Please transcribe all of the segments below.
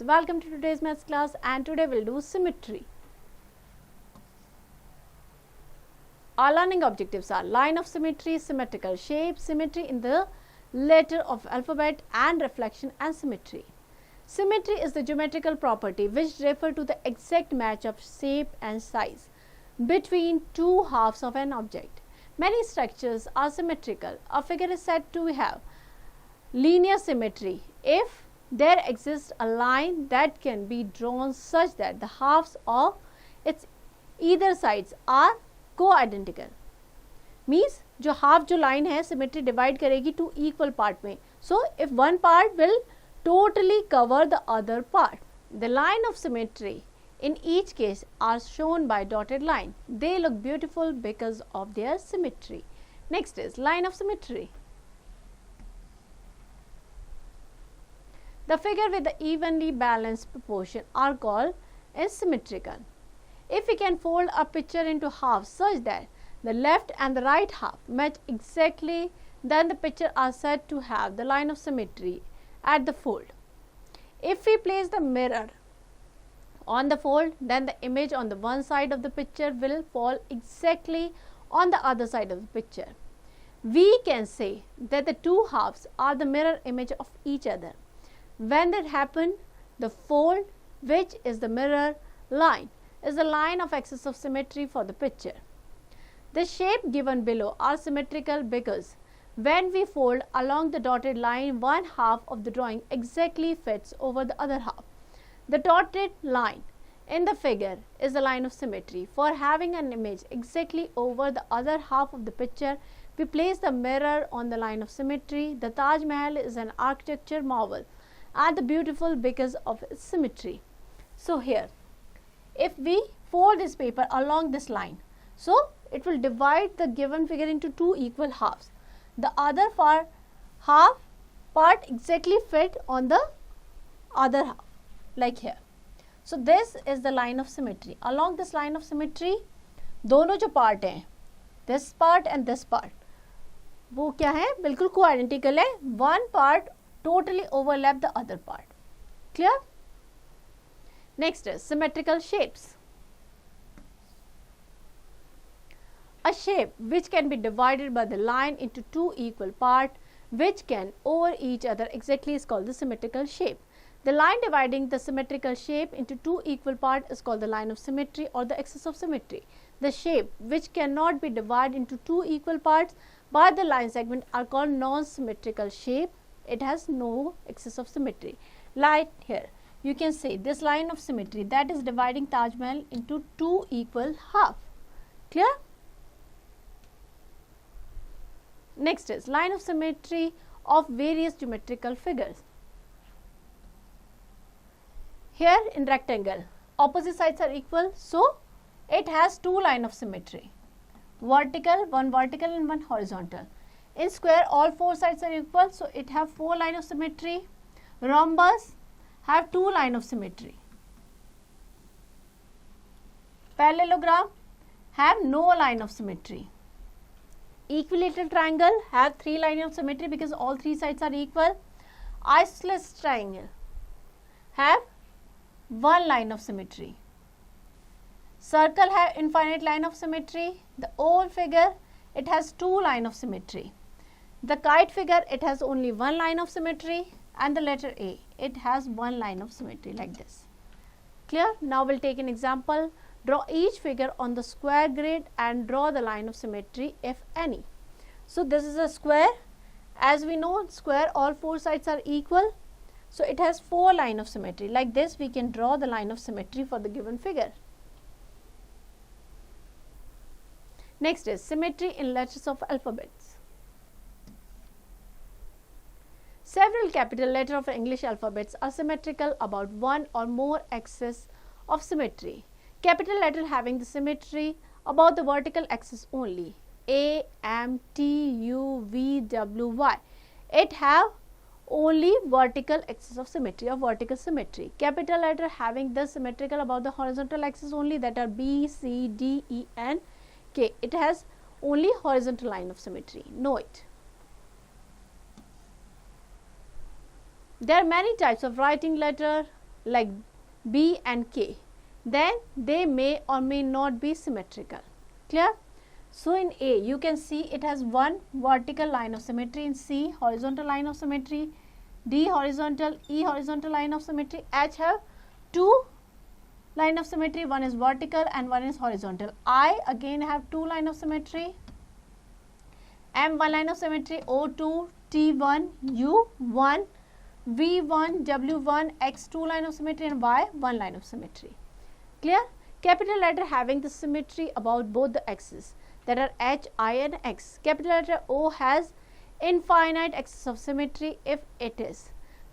students, welcome to today's maths class, and today we'll do symmetry. Our learning objectives are line of symmetry, symmetrical shape, symmetry in the letter of alphabet, and reflection and symmetry. Symmetry is the geometrical property which refers to the exact match of shape and size between two halves of an object. Many structures are symmetrical. A figure is said to have linear symmetry if there exists a line that can be drawn such that the halves of its either sides are co-identical. Means जो half जो line है symmetry divide करेगी two equal part में. So if one part will totally cover the other part. The line of symmetry in each case are shown by dotted line. They look beautiful because of their symmetry. Next is line of symmetry. The figure with the evenly balanced proportion are called as symmetrical. If we can fold a picture into halves such that the left and the right half match exactly, then the picture are said to have the line of symmetry at the fold. If we place the mirror on the fold, then the image on the one side of the picture will fall exactly on the other side of the picture. We can say that the two halves are the mirror image of each other. When that happens, the fold, which is the mirror line, is the line of axis of symmetry for the picture. The shape given below are symmetrical because when we fold along the dotted line, one half of the drawing exactly fits over the other half. The dotted line in the figure is the line of symmetry. For having an image exactly over the other half of the picture, we place the mirror on the line of symmetry. The Taj Mahal is an architecture marvel and the beautiful because of its symmetry. So here, if we fold this paper along this line, so it will divide the given figure into two equal halves. The other half part exactly fit on the other half, like here. So this is the line of symmetry. Along this line of symmetry, दोनों जो part हैं, this part and this part, वो क्या है? बिल्कुल co-identical है. One part totally overlap the other part. Clear? Next is symmetrical shapes. A shape which can be divided by the line into two equal parts which can over each other exactly is called the symmetrical shape. The line dividing the symmetrical shape into two equal parts is called the line of symmetry or the axis of symmetry. The shape which cannot be divided into two equal parts by the line segment are called non-symmetrical shape. It has no axis of symmetry. Like here, you can say this line of symmetry that is dividing Taj Mahal into two equal halves. Clear? Next is line of symmetry of various geometrical figures. Here in rectangle, opposite sides are equal, so it has two lines of symmetry. Vertical, one vertical and one horizontal. In square, all four sides are equal, so it have four lines of symmetry. Rhombus have two lines of symmetry. Parallelogram have no line of symmetry. Equilateral triangle have three lines of symmetry because all three sides are equal. Isosceles triangle have one line of symmetry. Circle have infinite line of symmetry. The oval figure, it has two lines of symmetry. The kite figure, it has only one line of symmetry, and the letter A, it has one line of symmetry like this. Clear? Now we'll take an example. Draw each figure on the square grid and draw the line of symmetry if any. So this is a square. As we know, square all four sides are equal. So it has four lines of symmetry. Like this, we can draw the line of symmetry for the given figure. Next is symmetry in letters of alphabets. Several capital letters of English alphabets are symmetrical about one or more axes of symmetry. Capital letter having the symmetry about the vertical axis only. A, M, T, U, V, W, Y. It have only vertical axis of symmetry or vertical symmetry. Capital letter having the symmetrical about the horizontal axis only, that are B, C, D, E, and K. It has only horizontal line of symmetry. Know it. There are many types of writing letter like B and K, then they may or may not be symmetrical. Clear? So in A, you can see it has one vertical line of symmetry, in C, horizontal line of symmetry, D horizontal, E horizontal line of symmetry, H have two line of symmetry, one is vertical and one is horizontal. I again have two line of symmetry, M one line of symmetry, O2, T1, U1, V1, W1, X2 line of symmetry and Y one line of symmetry. Clear? Capital letter having the symmetry about both the axes, that are H, I and X. Capital letter O has infinite axis of symmetry if it is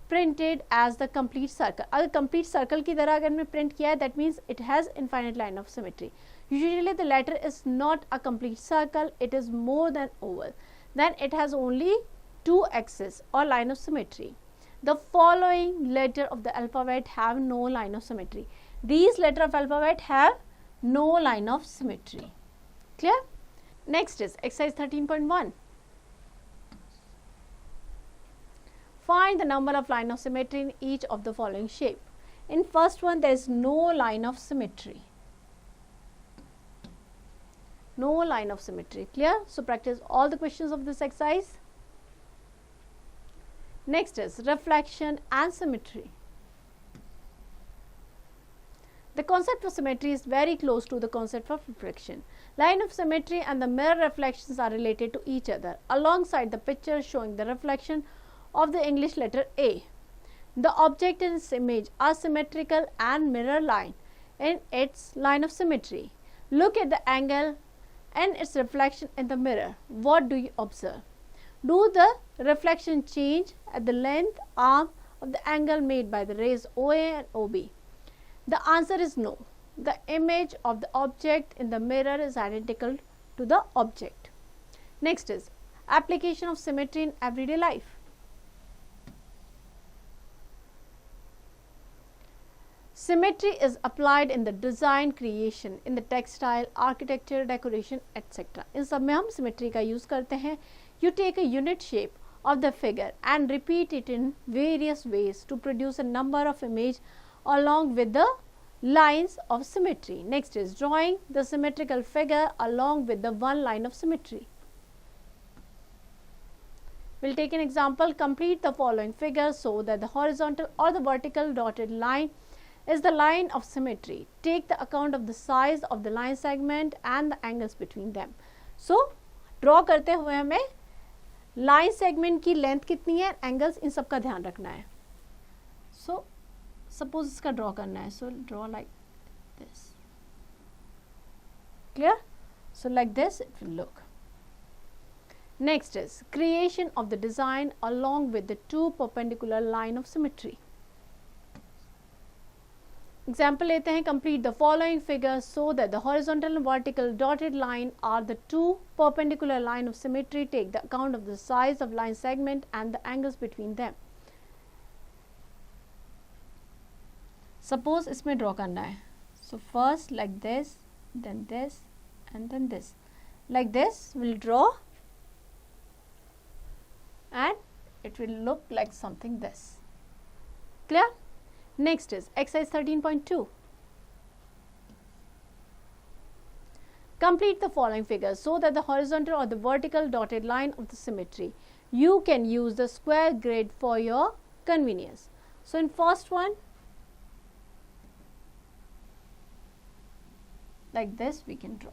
printed as the complete circle. अगर complete circle की तरह अगर मैं print किया है, that means it has infinite line of symmetry. Usually the letter is not a complete circle, it is more than oval. Then it has only two axes or line of symmetry. The following letter of the alphabet have no line of symmetry. These letter of alphabet have no line of symmetry. Clear? Next is exercise 13.1. Find the number of line of symmetry in each of the following shape. In first one, there is no line of symmetry. No line of symmetry. Clear? So practice all the questions of this exercise. Next is reflection and symmetry. The concept of symmetry is very close to the concept of reflection. Line of symmetry and the mirror reflections are related to each other. Alongside the picture showing the reflection of the English letter A, the object in its image are symmetrical and mirror line in its line of symmetry. Look at the angle and its reflection in the mirror. What do you observe? Do the reflection change at the length arm of the angle made by the rays OA and OB? The answer is no. The image of the object in the mirror is identical to the object. Next is application of symmetry in everyday life. Symmetry is applied in the design, creation, in the textile, architecture, decoration, etc. इन सब में हम symmetry का use करते हैं. You take a unit shape of the figure and repeat it in various ways to produce a number of images along with the lines of symmetry. Next is drawing the symmetrical figure along with the one line of symmetry. We'll take an example. Complete the following figure so that the horizontal or the vertical dotted line is the line of symmetry. Take the account of the size of the line segment and the angles between them. So, draw करते हुए हमें line segment की length कितनी है, angles इन सब का ध्यान रखना है. So, suppose इसका draw करना है. So, draw like this. Clear? So, like this it will look. Next is creation of the design along with the two perpendicular line of symmetry. Example लेते हैं. Complete the following figure so that the horizontal and vertical dotted line are the two perpendicular line of symmetry. Take the account of the size of line segment and the angles between them. Suppose इसमें draw करना है. So first like this, then this, and then this. Like this we'll draw, and it will look like something this. Clear? Next is exercise 13.2. Complete the following figures so that the horizontal or the vertical dotted line of the symmetry. You can use the square grid for your convenience. So in first one, like this we can draw.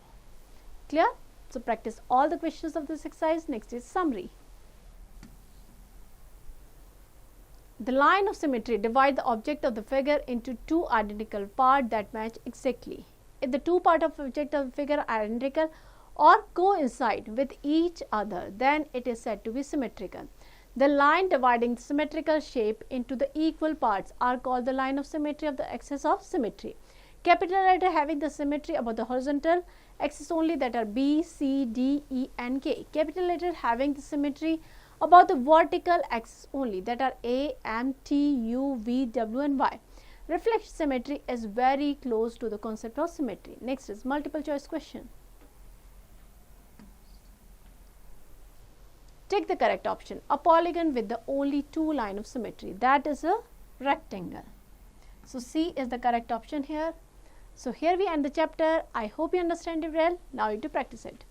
Clear? So practice all the questions of this exercise. Next is summary. The line of symmetry divides the object of the figure into two identical parts that match exactly. If the two parts of the object of the figure are identical or coincide with each other, then it is said to be symmetrical. The line dividing the symmetrical shape into the equal parts are called the line of symmetry of the axis of symmetry. Capital letter having the symmetry about the horizontal axis only, that are B, C, D, E and K. Capital letter having the symmetry about the vertical axis only, that are A, M, T, U, V, W and Y. Reflection symmetry is very close to the concept of symmetry. Next is multiple choice question. Take the correct option. A polygon with the only two line of symmetry, that is a rectangle. So C is the correct option here. So here we end the chapter. I hope you understand it well. Now you to practice it.